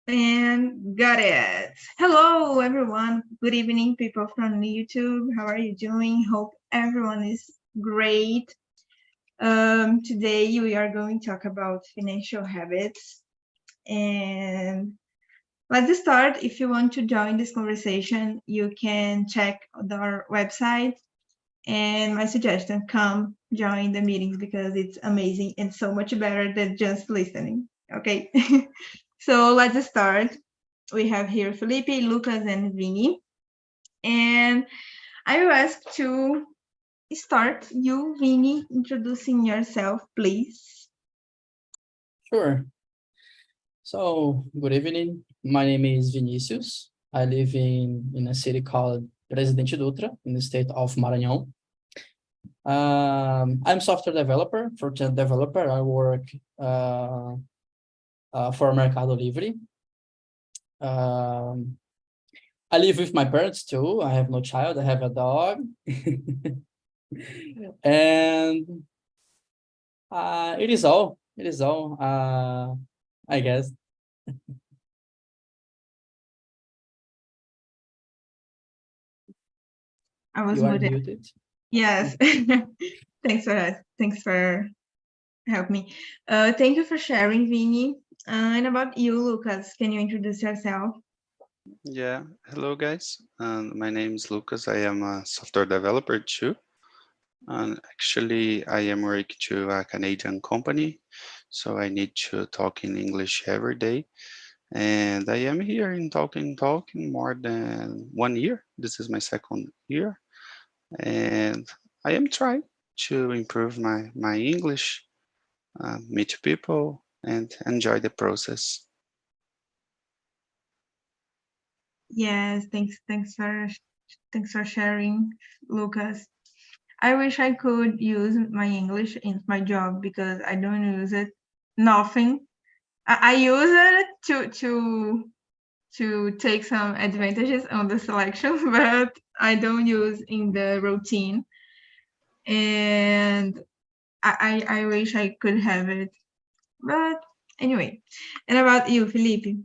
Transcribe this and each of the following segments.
And got it. Hello, everyone. Good evening, people from YouTube. How are you doing? Hope everyone is great. Today, we are going to talk about financial habits. And let's start. If you want to join this conversation, you can check our website. And my suggestion, come join the meetings because it's amazing and so much better than just listening. Okay. So let's start. We have here Felipe, Lucas, and Vinny. And I will ask to start you, Vinny, introducing yourself, please. Sure. So, good evening. My name is Vinicius. I live in a city called Presidente Dutra in the state of Maranhão. I'm software developer, front-end developer. I work for Mercado Livre. I live with my parents too. I have no child. I have a dog. And it is all. It is all, I guess. I was You are muted. muted. Yes. Thanks for that. Thanks for helping me. Thank you for sharing, Vinny. And about you, Lucas, can you introduce yourself? Yeah, hello guys. My name is Lucas. I am a software developer too. And actually, I am working to a Canadian company, so I need to talk in English every day. And I am here in talking more than 1 year. This is my second year, and I am trying to improve my English, meet people, and enjoy the process. Yes, thanks for sharing, Lucas. I wish I could use my English in my job because I don't use it nothing. I use it to take some advantages on the selection, but I don't use in the routine. And I wish I could have it. But anyway, and about you, Felipe?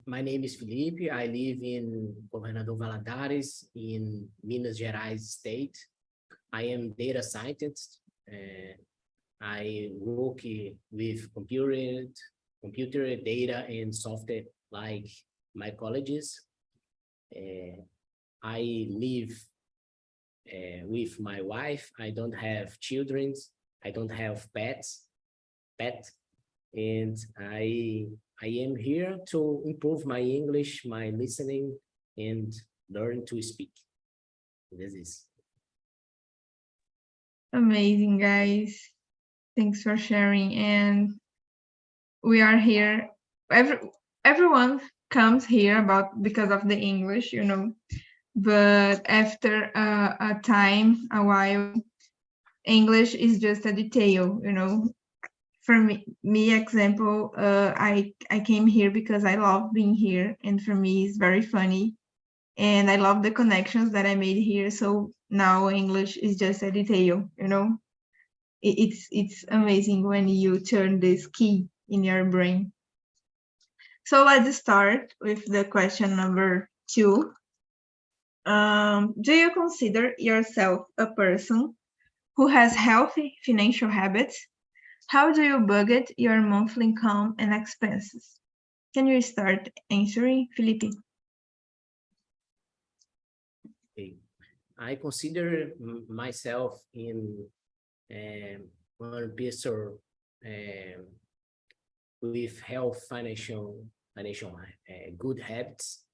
My name is Felipe. I live in Governador Valadares in Minas Gerais state. I am data scientist. I work with computer data and software like my colleges. I live with my wife. I don't have children. I don't have pet, and I am here to improve my English, my listening, and learn to speak. This is Amazing, guys. Thanks for sharing. And we are here. Everyone comes here because of the English, but after a while, English is just a detail, For me, example, I came here because I love being here, and for me, it's very funny, and I love the connections that I made here. So now English is just a detail, It's amazing when you turn this key in your brain. So let's start with the question number 2. Do you consider yourself a person who has healthy financial habits? How do you budget your monthly income and expenses? Can you start answering, Felipe? okay. I consider myself in one person with health financial good habits,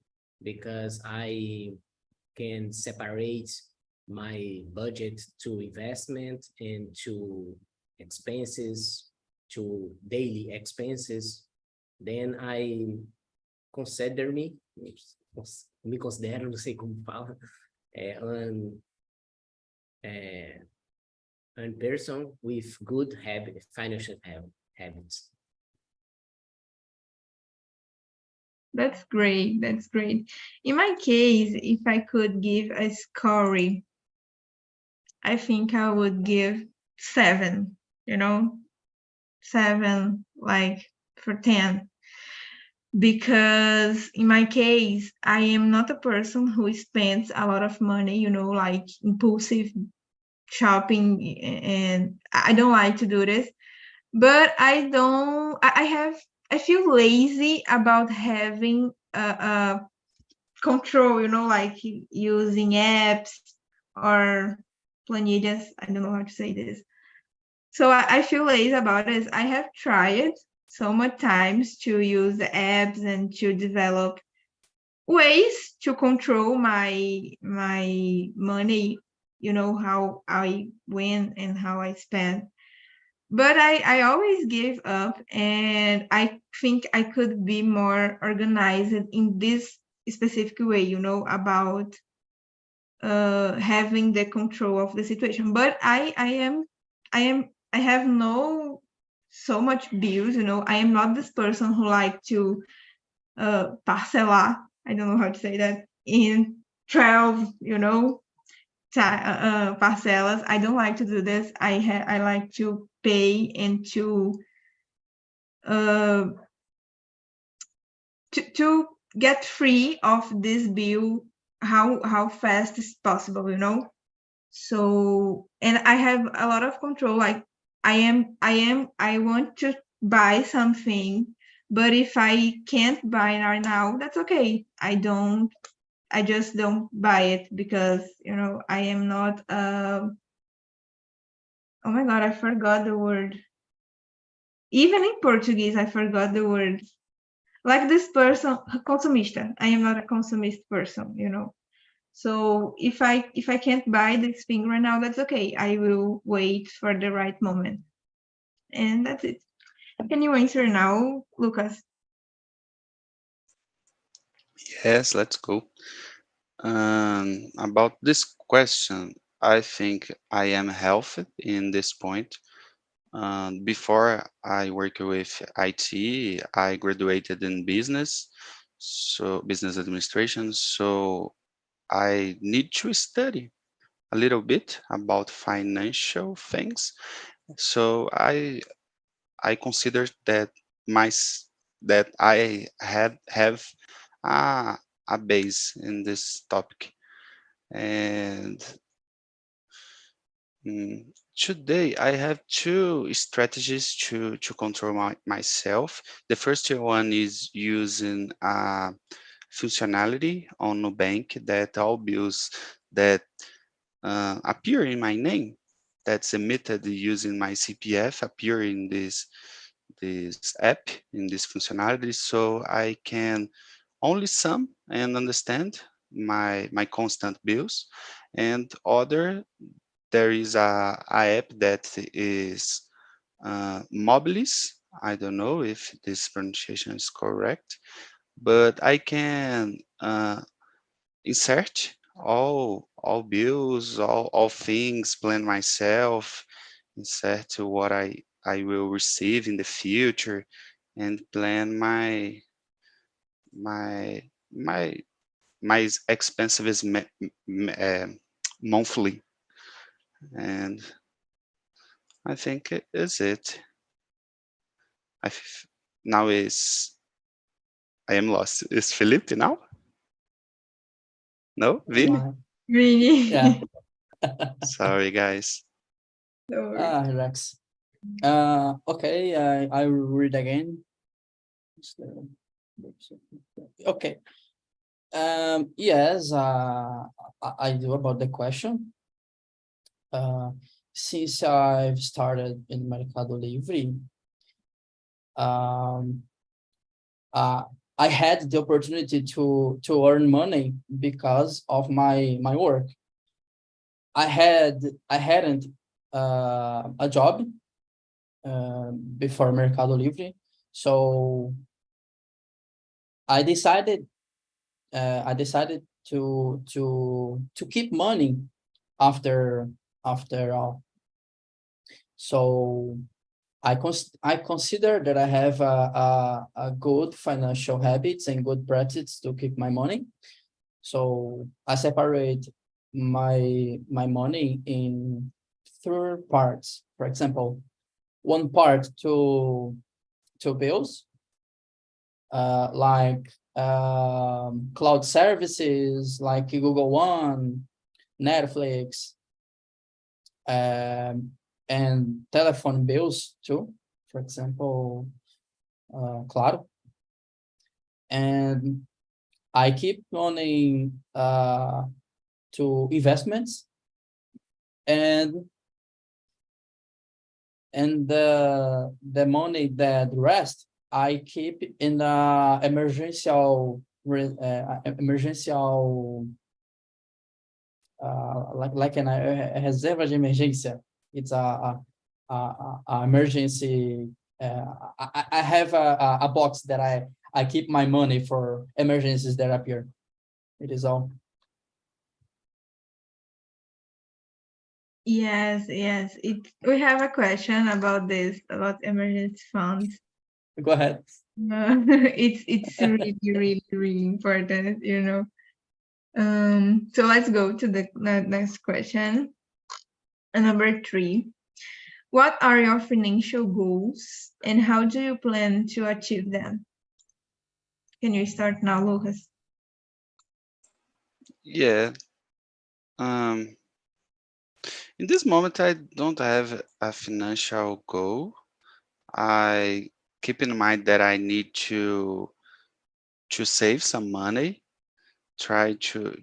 because I can separate my budget to investment and to expenses, to daily expenses. Then I consider me considero, não sei como fala, an person with good financial habits. That's great. That's great. In my case, if I could give a score, I think I would give 7, 7, like for 10. Because in my case, I am not a person who spends a lot of money, you know, like impulsive shopping, and I don't like to do this. But I feel lazy about having a control, you know, like using apps or planillas. I don't know how to say this. So I feel lazy about it. I have tried so much times to use the apps and to develop ways to control my money, you know, how I win and how I spend. But I always give up, and I think I could be more organized in this specific way, you know, about having the control of the situation. But I have no so much bills, you know. I am not this person who like to parcelar, I don't know how to say that, in 12, you know, parcelas. I don't like to do this. I like to pay and uh, to get free of this bill how fast is possible, you know. So, and I have a lot of control. Like I want to buy something, but if I can't buy it right now, that's okay. I just don't buy it because, you know, I am not oh my god, I forgot the word. Even in Portuguese, I forgot the word. Like this person, consumista. I am not a consumist person, you know. So if I can't buy this thing right now, that's okay. I will wait for the right moment. And that's it. Can you answer now, Lucas? Yes, let's go. About this question, I think I am healthy in this point. Before I work with IT, I graduated in business, so business administration. So I need to study a little bit about financial things. So I consider that my that I have a, a base in this topic. And today I have two strategies to control myself. The first one is using a functionality on Nubank that all bills that appear in my name, that's emitted using my CPF, appear in this app, in this functionality, so I can only sum and understand my constant bills. And other, there is a app that is Mobilis. I don't know if this pronunciation is correct, but I can insert all bills, all things, plan myself, insert what I will receive in the future, and plan my my my expenses monthly. And I think it is it. I f- now is I am lost. Is Felipe now? No, Vini. Really? Yeah. Sorry, guys. No worries. Rex. Okay, I will read again. Okay. Yes, I do about the question. Since I've started in Mercado Livre, um, I had the opportunity to earn money because of my work. I hadn't a job before Mercado Livre, so I decided to keep money after all. So I consider that I have a good financial habits and good practice to keep my money. So I separate my money in three parts. For example, one part to bills, like cloud services like Google One, Netflix, and telephone bills too, for example, Claro. And I keep money to investments, and the money that rest I keep in the emergency like an reserva de emergência. It's a emergency. I have a box that I keep my money for emergencies that appear. It is all. Yes, yes. We have a question about this, about emergency funds. Go ahead. It's really, really, really important, you know. So let's go to the next question. Number 3. What are your financial goals and how do you plan to achieve them? Can you start now, Lucas? Yeah. In this moment, I don't have a financial goal. I keep in mind that I need to save some money, try to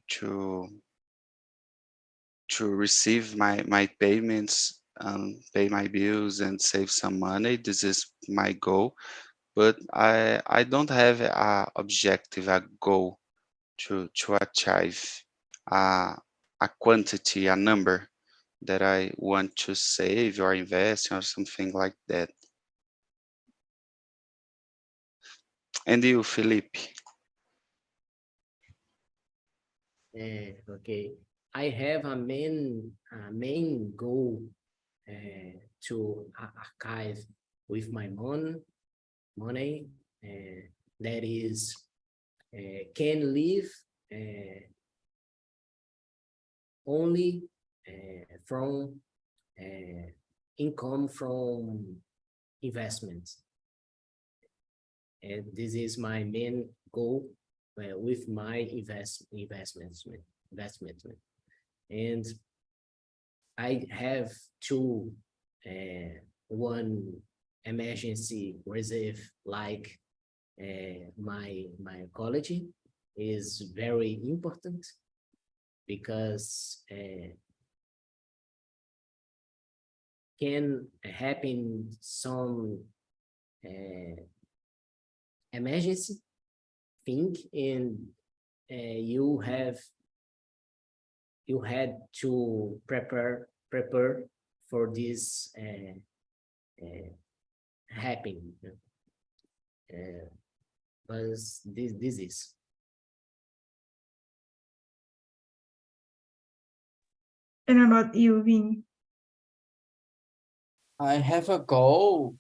receive my payments, pay my bills, and save some money. This is my goal, but I don't have a objective, a goal to achieve a quantity, a number that I want to save or invest or something like that. And you, Felipe? Okay, I have a main goal to archive with my money that is can live only from income from investments. And this is my main goal with my investments. And I have two, one emergency reserve, like my college is very important because can happen some emergency thing, and you had to prepare for this happening. But this is. And about you, Vin? I have a goal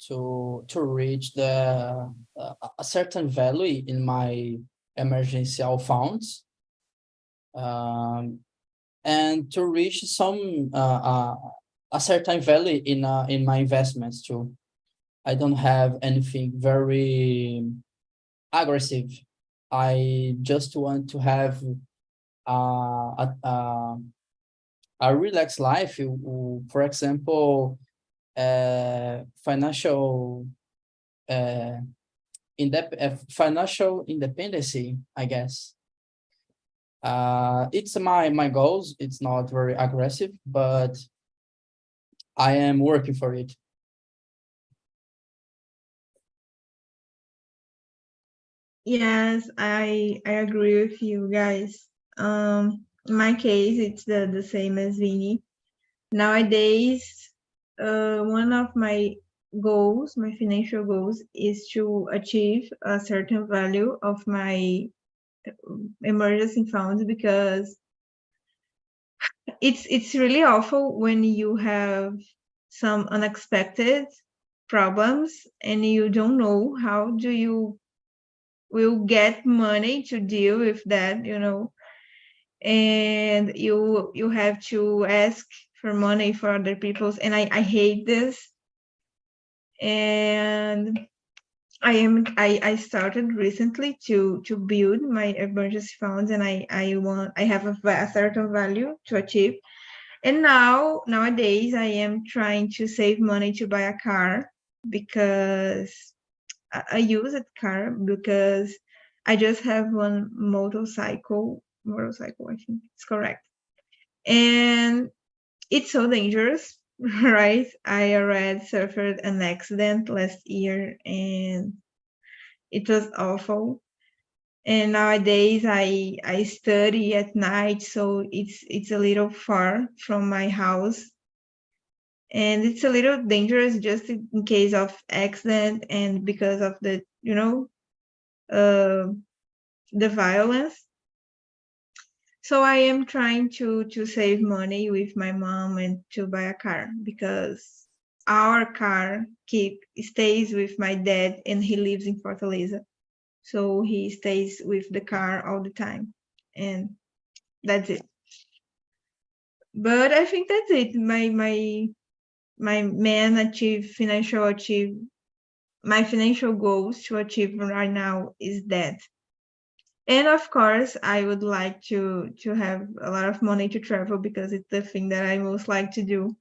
to reach a certain value in my emergency funds, and to reach some a certain value in my investments too. I don't have anything very aggressive. I just want to have a relaxed life. For example, financial financial independency, I guess. It's my goals. It's not very aggressive, but I am working for it. Yes, I agree with you guys. In my case, it's the same as Vini. Nowadays, one of my goals, my financial goals, is to achieve a certain value of my emergency funds, because it's really awful when you have some unexpected problems and you don't know how do you will get money to deal with that, you know, and you have to ask for money for other people's, and I hate this. and I started recently to build my emergency funds, and I have a certain value to achieve. And nowadays I am trying to save money to buy a car, because I use a car because I just have one motorcycle, I think it's correct. And it's so dangerous, right? I already suffered an accident last year and it was awful. And nowadays I study at night, so it's a little far from my house. And it's a little dangerous just in case of accident and because of the, the violence. So I am trying to save money with my mom and to buy a car, because our car stays with my dad, and he lives in Fortaleza. So he stays with the car all the time, and that's it. But I think that's it. My financial goals to achieve right now is that. And of course, I would like to have a lot of money to travel, because it's the thing that I most like to do.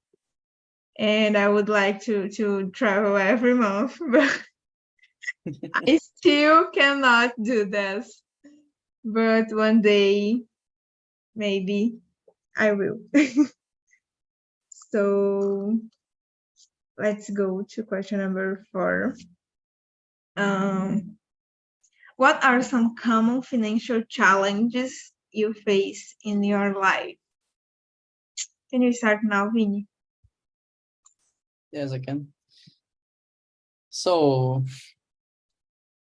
And I would like to travel every month, but I still cannot do this. But one day, maybe I will. So let's go to question number 4. What are some common financial challenges you face in your life? Can you start now, Vini? Yes, I can. So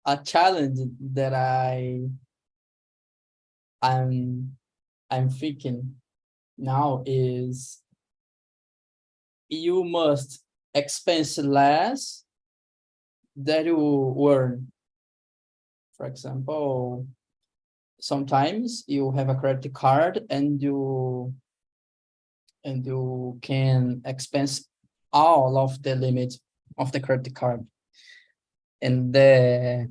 a challenge that I'm thinking now is you must expense less than you earn. For example, sometimes you have a credit card and you can expense all of the limit of the credit card. And the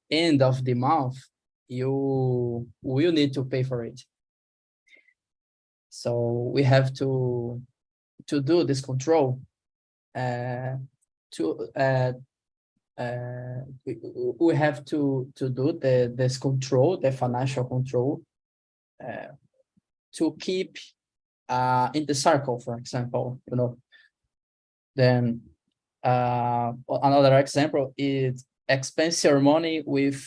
end of the month, you will need to pay for it. So we have to do this control. We have to do this control, the financial control, to keep in the circle, for example, Then another example is expense your money with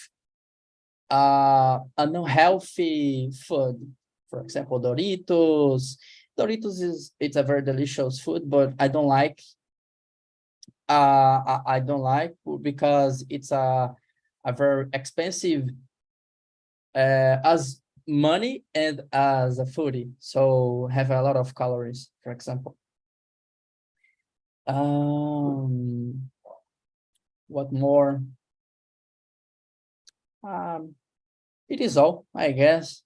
unhealthy food. For example, Doritos. Doritos it's a very delicious food, but I don't like. I don't like because it's a very expensive as money and as a foodie. So have a lot of calories, for example. What more? It is all, I guess.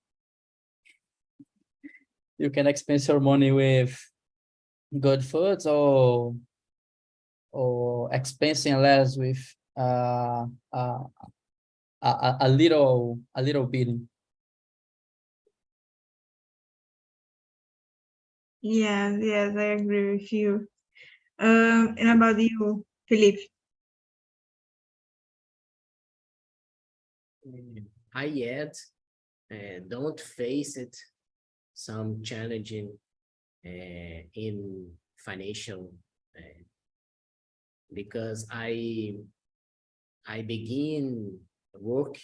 You can expense your money with good foods or expensing less with a little bidding. Yes, I agree with you. And about you, Felipe? I yet don't face it some challenging in financial because I begin work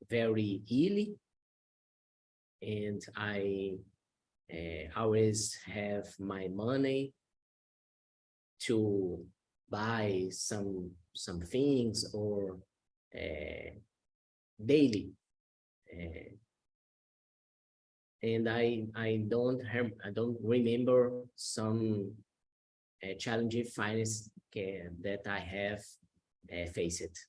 very early, and I always have my money to buy some things or daily, and I don't remember some challenging finance that I have faced.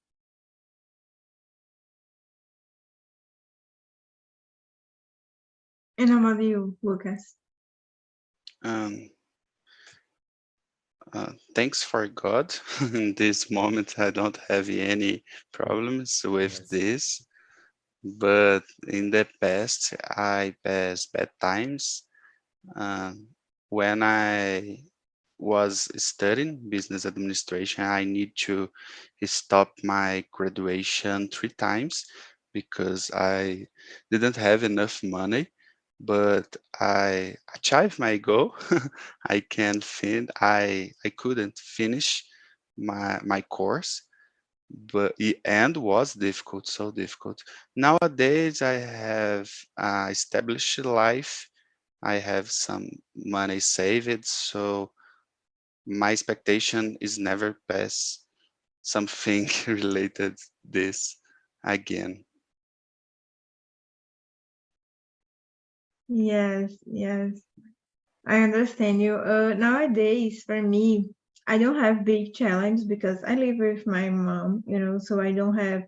And how about you, Lucas? Um, Thanks for God. In this moment, I don't have any problems with Yes. this. But in the past, I passed bad times. When I was studying business administration, I need to stop my graduation 3 times because I didn't have enough money. But I achieved my goal. I couldn't finish my course, but it and was difficult, so difficult. Nowadays, I have established life. I have some money saved, so my expectation is never pass something related this again. Yes, yes. I understand you. Nowadays, for me, I don't have big challenge because I live with my mom, so I don't have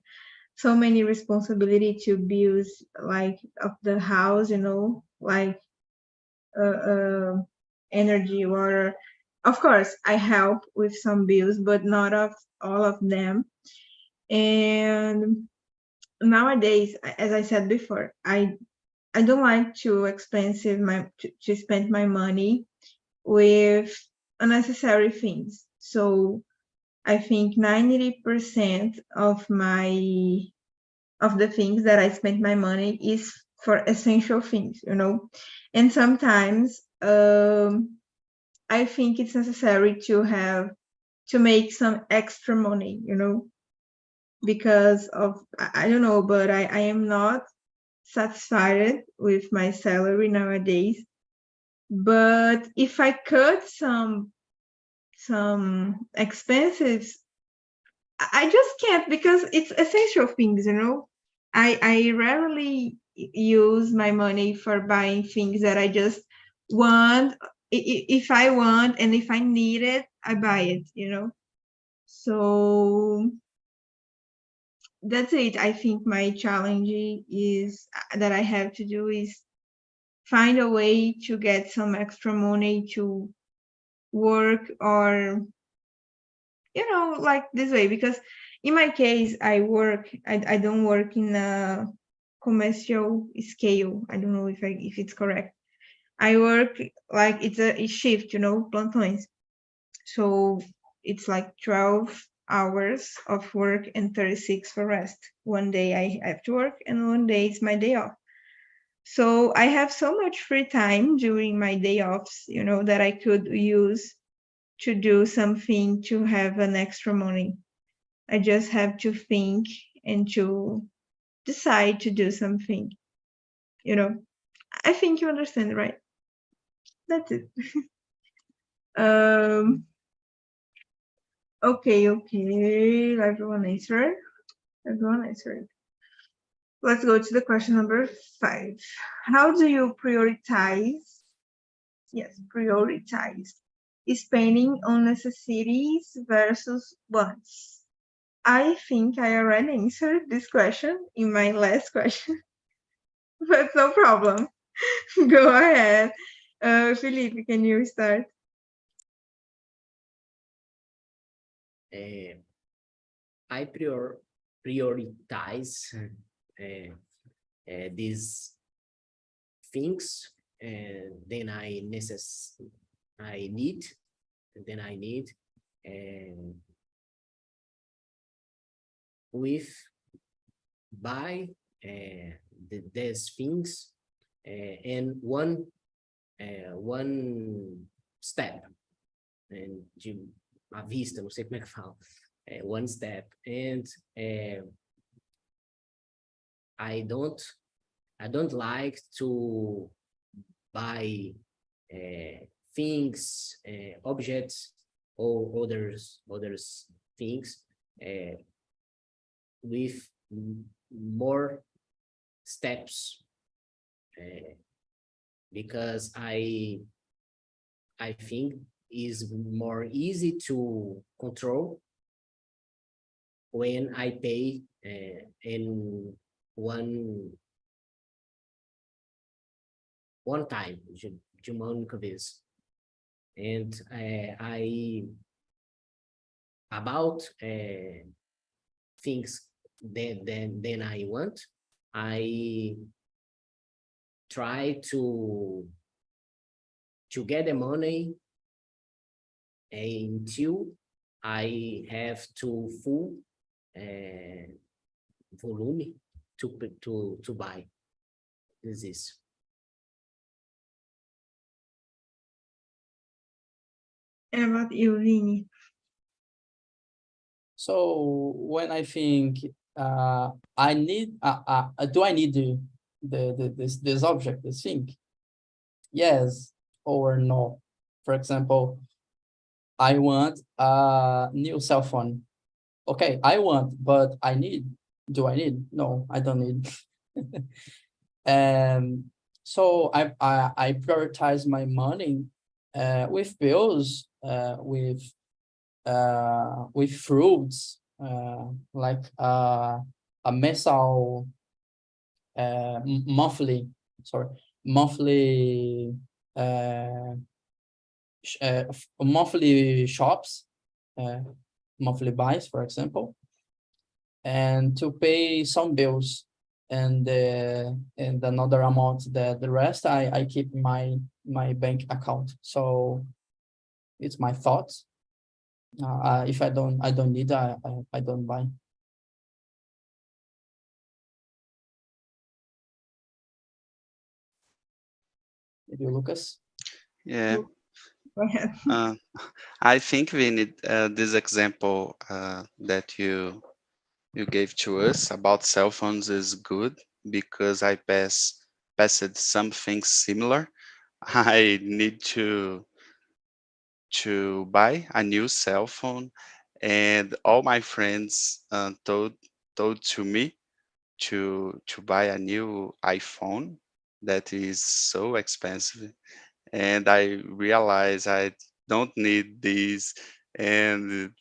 so many responsibility to bills like of the house, like uh, energy, water. Of course, I help with some bills, but not of all of them. And nowadays, as I said before, I don't like too expensive to spend my money with unnecessary things. So I think 90% of the things that I spend my money is for essential things. And sometimes I think it's necessary to make some extra money, because of I don't know, but I am not satisfied with my salary nowadays. But if I cut some expenses, I just can't because it's essential things. I rarely use my money for buying things that I just want. If I want and if I need it, I buy it. So that's it. I think my challenge is that I have to do is find a way to get some extra money to work or like this way, because in my case I don't work in a commercial scale. I don't know if it's correct. I work like it's a shift, plantões. So it's like 12 hours of work and 36 for rest. One day I have to work and one day is my day off. So I have so much free time during my day offs, that I could use to do something to have an extra money. I just have to think and to decide to do something. You know, I think you understand, right? That's it. Um. Okay. Okay. Everyone answered. Everyone answered. Let's go to the question number 5. How do you prioritize? Yes, prioritize spending on necessities versus wants. I think I already answered this question in my last question, but no problem. Go ahead. Felipe, can you start? I prioritize these things, and then I need, and then I need, and with buy these things in one step, and de à vista, não sei como é que fala, one step, and I don't like to buy things, objects, or others things with more steps, because I think is more easy to control when I pay in one time, de uma única vez. and I about things than I want. I try to get the money until I have to full volume to buy. This is. And about you, Vini? So when I think I need, do I need this object, this thing? Yes or no. For example, I want a new cell phone. Okay, I want, but I need. Do I need? No, I don't need. So I prioritize my money with bills, with fruits, like a mensal, monthly, sorry, monthly, monthly shops, monthly buys, for example, and to pay some bills, and another amount that the rest I keep my bank account. So it's my thoughts. If I don't need, I don't buy. Maybe Lucas. Yeah. Go ahead. I think we need this example that you gave to us about cell phones is good because I passed something similar. I need to buy a new cell phone, and all my friends told to me to buy a new iPhone that is so expensive, and I realized I don't need these, and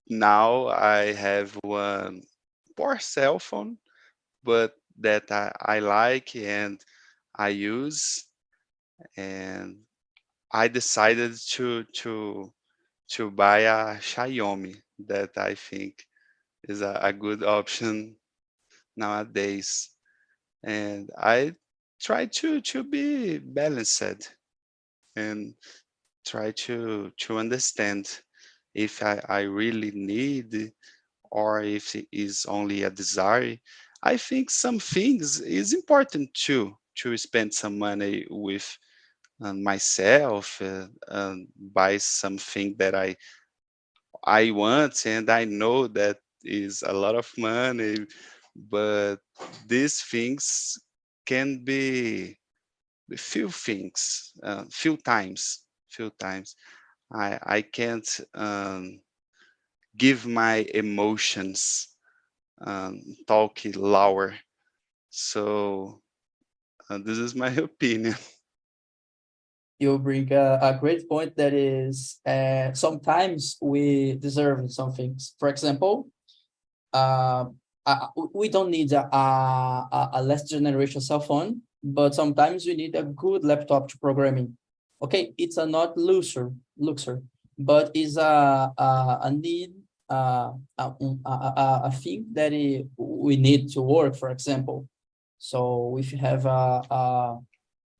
now I have one poor cell phone, but that I like and I use, and I decided to buy a Xiaomi that I think is a good option nowadays. And I try to be balanced and try to understand if I really need or if it is only a desire. I think some things is important too to spend some money with myself, buy something that I want, and I know that is a lot of money, but these things can be few things, few times. I can't give my emotions talk lower. So this is my opinion. You bring a great point that is sometimes we deserve some things. For example, we don't need a last generation cell phone, but sometimes we need a good laptop to programming. Okay, it's a not luxury, but is a need, a thing that we need to work. For example, so if you have a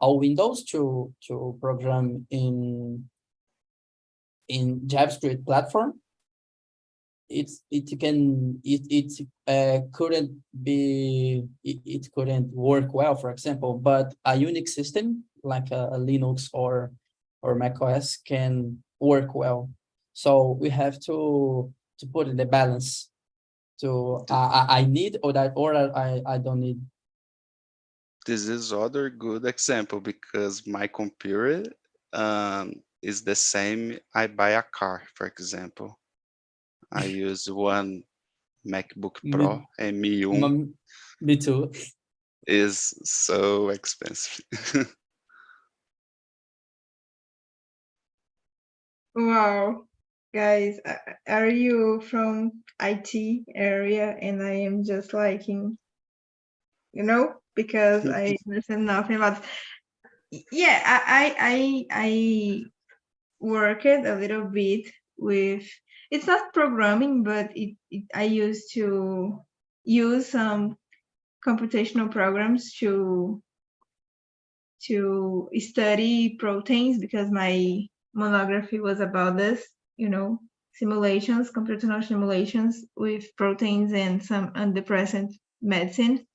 Windows to program in JavaScript platform, it couldn't be, it couldn't work well, for example, but a Unix system like a Linux or Mac OS can work well. So we have to put in the balance to I need or I don't need. This is other good example because my computer is the same. I buy a car, for example. I use one MacBook Me, Pro M1 me too. is so expensive. Wow, guys, are you from IT area? And I am just liking, because I understand nothing about. Yeah, I worked a little bit with, it's not programming, but I used to use some computational programs to study proteins, because my monography was about this, simulations, computational simulations with proteins and some antidepressant medicine.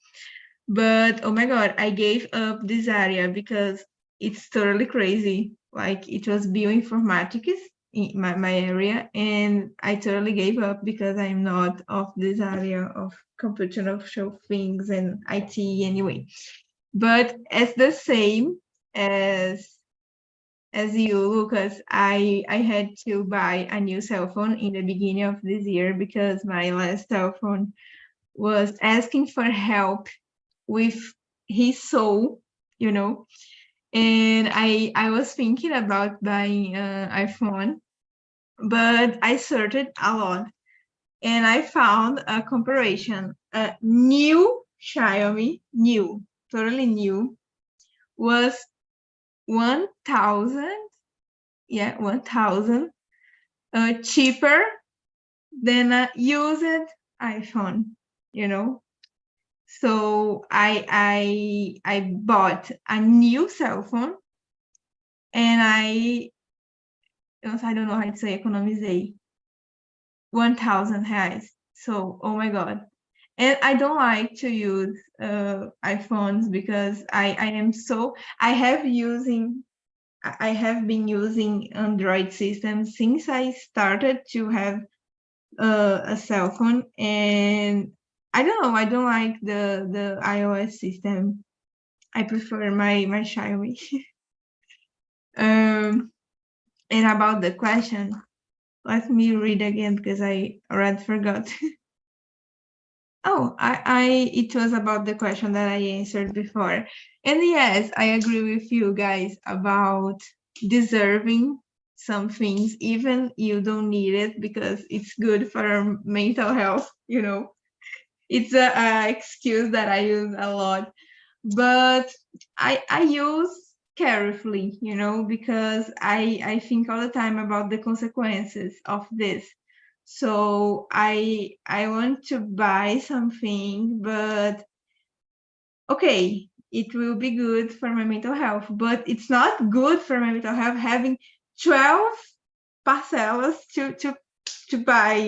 But oh my God, I gave up this area because it's totally crazy. Like, it was bioinformatics in my area, and I totally gave up because I'm not of this area of computational things and IT anyway. But as the same as you, Lucas, I had to buy a new cell phone in the beginning of this year because my last cell phone was asking for help with his soul, and I was thinking about buying an iPhone, but I searched a lot and I found a comparison. A new Xiaomi, totally new, was 1,000, 1,000 cheaper than a used iPhone, So I bought a new cell phone, and I don't know how to say economizei 1,000 reais. So, oh my God. And I don't like to use iPhones because I have been using Android systems since I started to have a cell phone, and I don't know, I don't like the iOS system. I prefer my Xiaomi. And about the question, let me read again because I already forgot. Oh, it was about the question that I answered before. And yes, I agree with you guys about deserving some things, even you don't need it, because it's good for our mental health, It's a excuse that I use a lot, but I use carefully, because I think all the time about the consequences of this. So I want to buy something, but okay, it will be good for my mental health, but it's not good for my mental health having 12 parcelas to buy,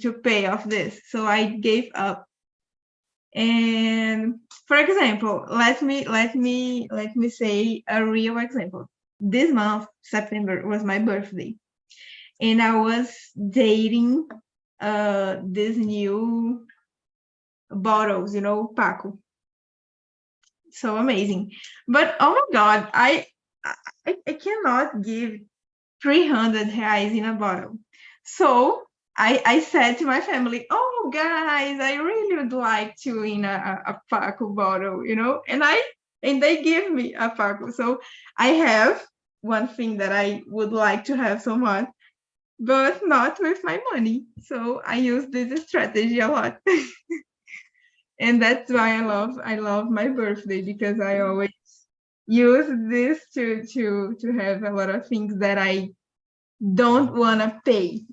to pay off this. So I gave up. And for example, let me say a real example. This month, September, was my birthday, and I was dating this new bottles, Paco. So amazing. But oh my God, I cannot give 300 reais in a bottle. So I said to my family, oh guys, I really would like to in a Paco bottle, and they give me a Paco. So I have one thing that I would like to have so much, but not with my money. So I use this strategy a lot. And that's why I love my birthday, because I always use this to have a lot of things that I don't want to pay,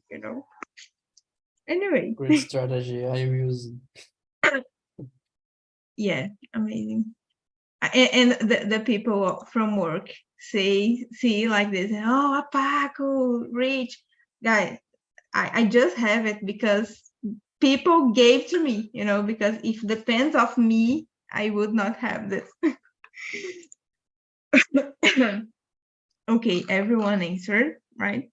Anyway. Great strategy. I use. Yeah, amazing. And the people from work see like this, oh, a Paco, rich. Guys, I just have it because people gave to me, because if it depends of me, I would not have this. Okay, everyone answered, right?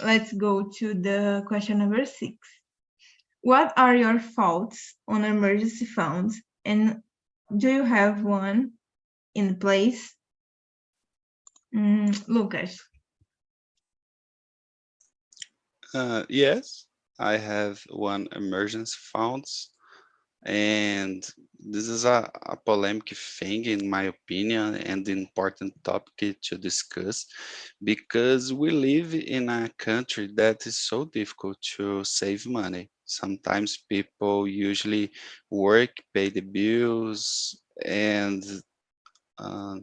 Let's go to the question number 6. What are your thoughts on emergency funds, and do you have one in place? Lucas. Yes, I have one emergency funds, and this is a polemic thing in my opinion, and important topic to discuss, because we live in a country that is so difficult to save money. Sometimes people usually work, pay the bills, and uh,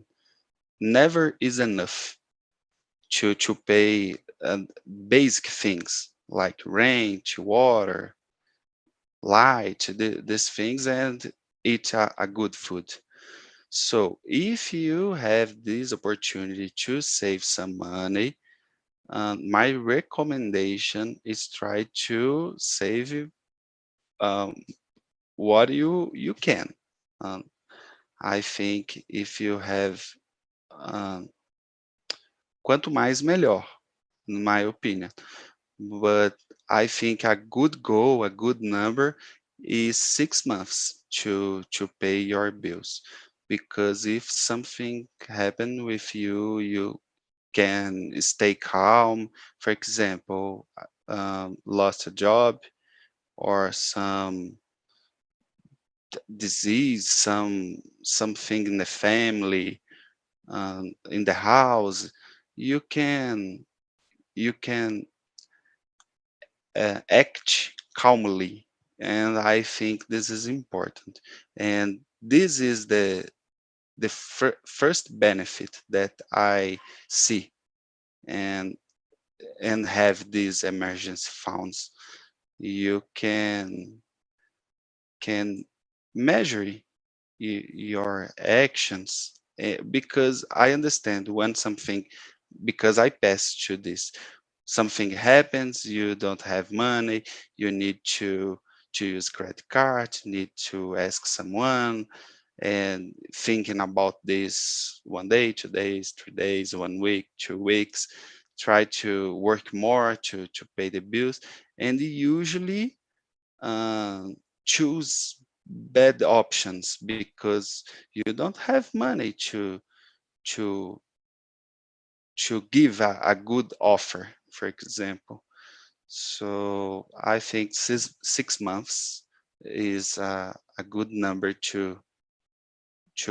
never is enough. to pay basic things like rent, water, light, these things, and eat a good food. So if you have this opportunity to save some money, my recommendation is try to save um, what you can. Um, I think if you have um, quanto mais melhor, in my opinion. But I think a good goal, a good number is 6 months to pay your bills. Because if something happen with you, you can stay calm. For example, lost a job or some disease, something in the family, in the house. You can act calmly, and I think this is important. And this is the first benefit that I see, and have these emergency funds. You can measure your actions, because I understand when something, because I passed through this, something happens, you don't have money, you need to use credit card, need to ask someone, and thinking about this 1 day, 2 days, 3 days, 1 week, 2 weeks, try to work more to pay the bills, and usually um, choose bad options because you don't have money to to give a good offer, for example. So I think 6 months is a good number to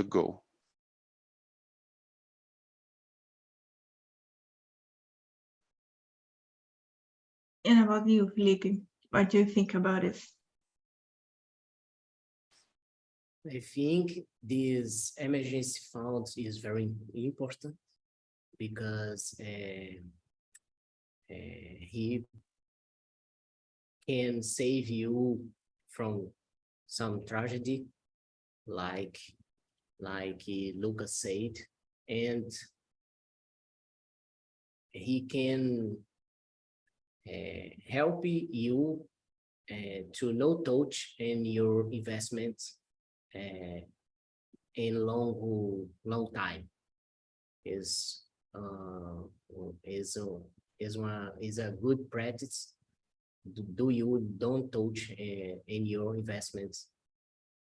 go. And about you, Felipe, what do you think about it? I think this emergency fund is very important because he can save you from some tragedy, like Lucas said, and he can help you to no touch in your investments in long time. Is uh, is a is a good practice. Do you don't touch in your investments,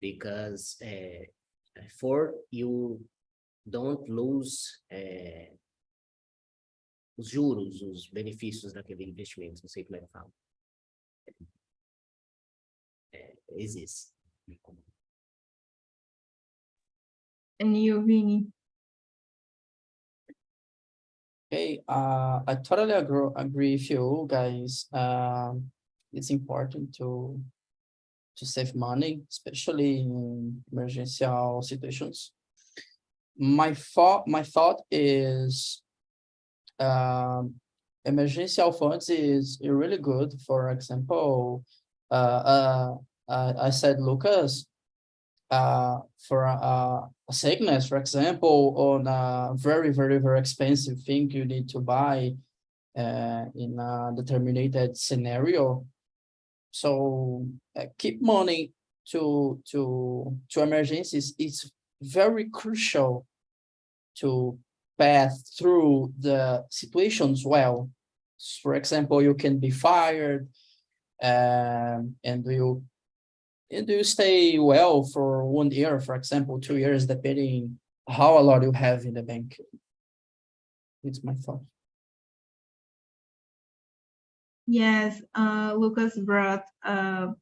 because for you don't lose os juros, os benefícios daquele investimento, não sei como é que fala. Existe. And you, Vini? Okay, I totally agree with you guys. It's important to save money, especially in emergency situations. My thought is emergency funds is really good. For example, I said Lucas, for a sickness, for example, on a very, very, very expensive thing you need to buy in a determined scenario. So keep money to emergencies. It's very crucial to pass through the situations well. For example, you can be fired, and you stay well for 1 year, for example, 2 years, depending how a lot you have in the bank. It's my thought. Yes, Lucas brought an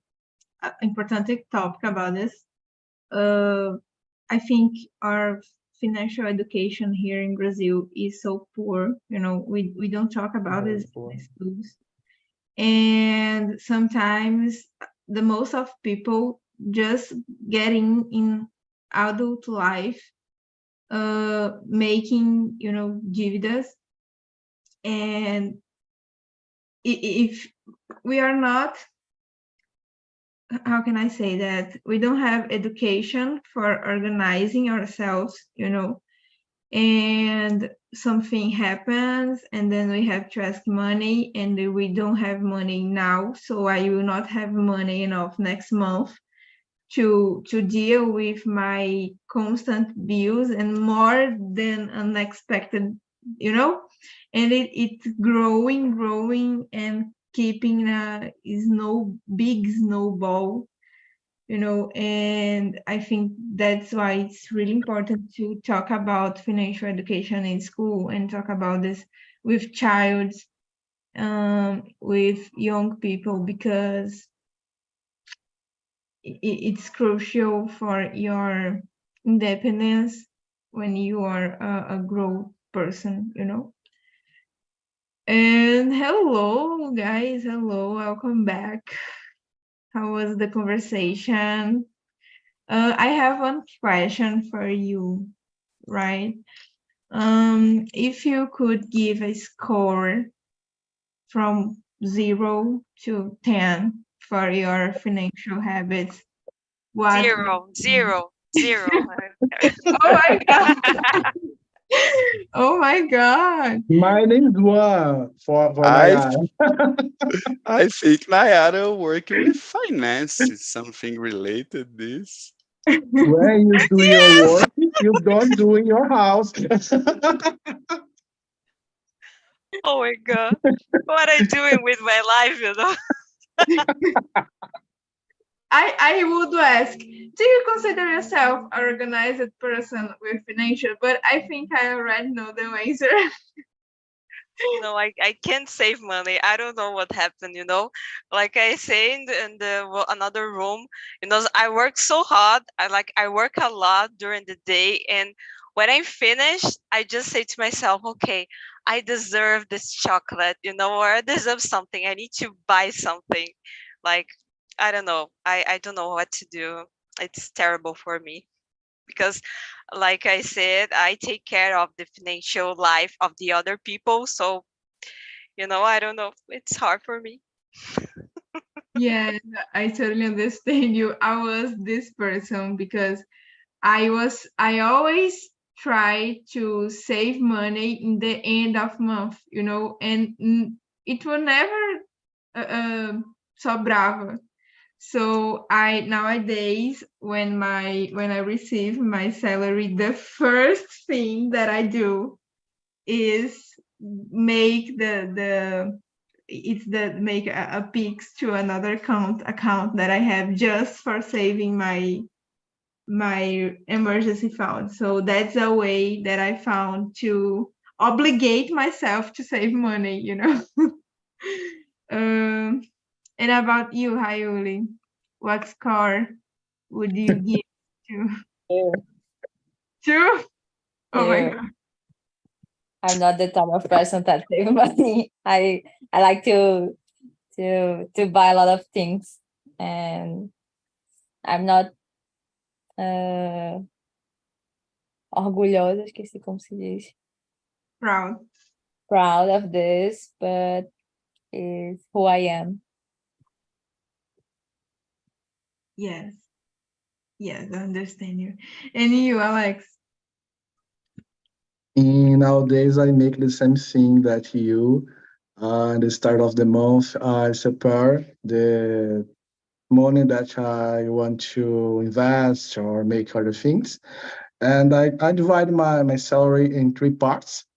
important topic about this. I think our financial education here in Brazil is so poor. We don't talk about Very this poor. in schools. And sometimes the most of people just getting in adult life, making, dívidas And if we are not, how can I say that? We don't have education for organizing ourselves, and something happens and then we have to ask money and we don't have money now, so I will not have money enough next month to deal with my constant bills and more than unexpected, and it's growing and keeping a big snowball, and I think that's why it's really important to talk about financial education in school and talk about this with childs, with young people, because it's crucial for your independence when you are a grown person, And hello, guys. Hello, welcome back. How was the conversation? I have one question for you, right? If you could give a score from 0 to 10 for your financial habits, what? Zero. Oh my God. Oh my God. -1 for I Nayara. I think Nayara working with finance is something related this. When you do your work, you don't do in your house. Oh my God. What are you doing with my life? I would ask, do you consider yourself an organized person with financial? But I think I already know the answer. No, I can't save money. I don't know what happened. Like I say in another room, I work so hard. I work a lot during the day, and when I finish, I just say to myself, okay, I deserve this chocolate, or I deserve something. I need to buy something. Like, I don't know. I don't know what to do. It's terrible for me because, like I said, I take care of the financial life of the other people. So, I don't know. It's hard for me. Yeah, I totally understand you. I was this person because I always try to save money in the end of month, and it will never sobrava. So I nowadays when I receive my salary, the first thing that I do is make make a pix to another account that I have just for saving my emergency fund. So that's a way that I found to obligate myself to save money, And about you, Hayuli, what score would you give to? Two. 2? Oh my Two. God. I'm not the type of person that save money. I like to buy a lot of things, and I'm not orgulhosa, esqueci como se diz. Proud of this, but it's who I am. Yes, I understand you. And you, Alex? Nowadays, I make the same thing that you. At the start of the month, I separe the money that I want to invest or make other things. And I divide my salary in 3 parts: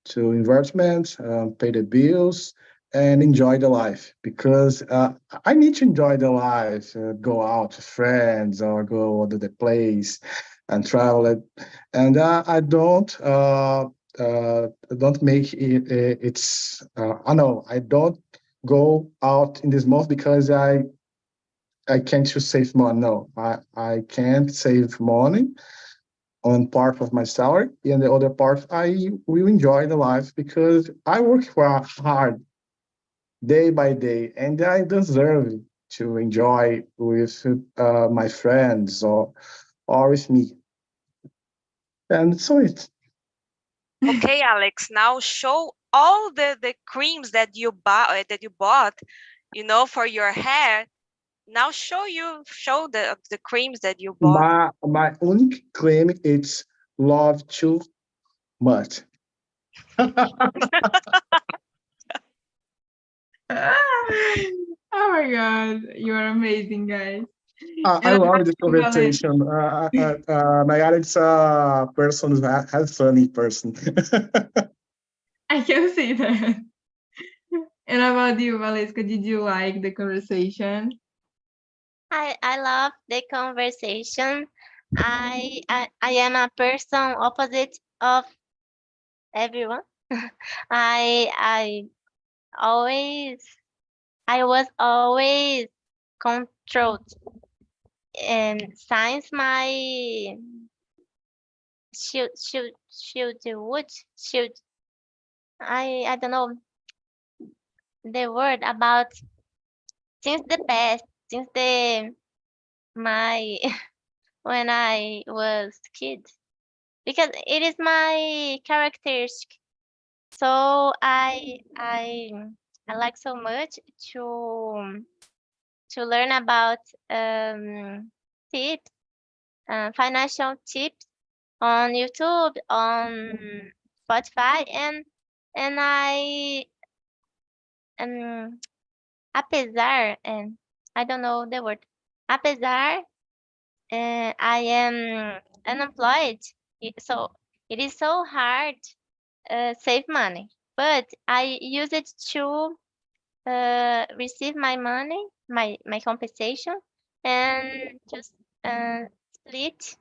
to investment, pay the bills, and enjoy the life. Because I need to enjoy the life, go out with friends or go to the place and travel it. And I don't make it. I know I don't go out in this month because I can't just save money. No, I can't save money on part of my salary, and the other part I will enjoy the life because I work hard day by day, and I deserve to enjoy with my friends or with me. And so it's Okay, Alex, now show all the creams that you bought, you know, for your hair. Now show the creams that you bought. My only claim is love too much. Oh my God, you are amazing, guys. I And love this Valente, conversation. Nayara is a person who has funny person. I can see that. And about you, Valesca, did you like the conversation? I love the conversation. I am a person opposite of everyone. I always I was always controlled, and since my should I don't know the word about since the past, since the my when I was kid, because it is my characteristic. So I like so much to learn about tips, financial tips on YouTube, on Spotify, and I apesar, and I don't know the word, apesar, I am unemployed, so it is so hard save money, but I use it to receive my money, my compensation, and just split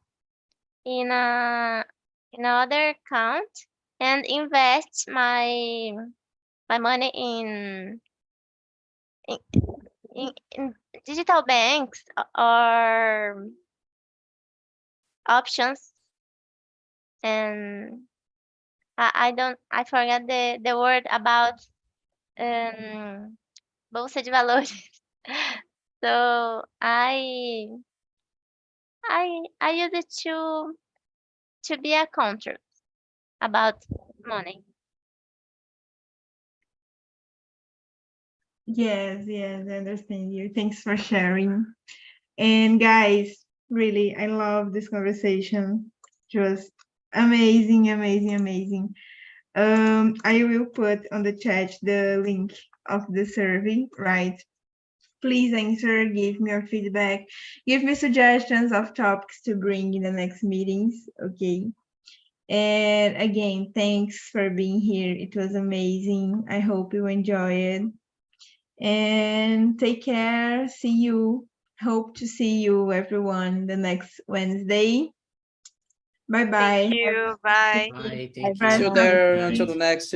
in a in another account and invest my money in, in digital banks or options, and I forgot the word about bolsa de valores. So I use it to be a control about money. Yes, yes, I understand you. Thanks for sharing. And guys, really, I love this conversation. Just amazing, amazing, amazing. I will put on the chat the link of the survey, right? Please answer, give me your feedback, give me suggestions of topics to bring in the next meetings, okay? And again, thanks for being here. It was amazing. I hope you enjoy it. And take care. See you. Hope to see you, everyone, the next Wednesday. Bye-bye. Thank you. Bye. Bye. Bye. Thank See you. you there Bye. until the next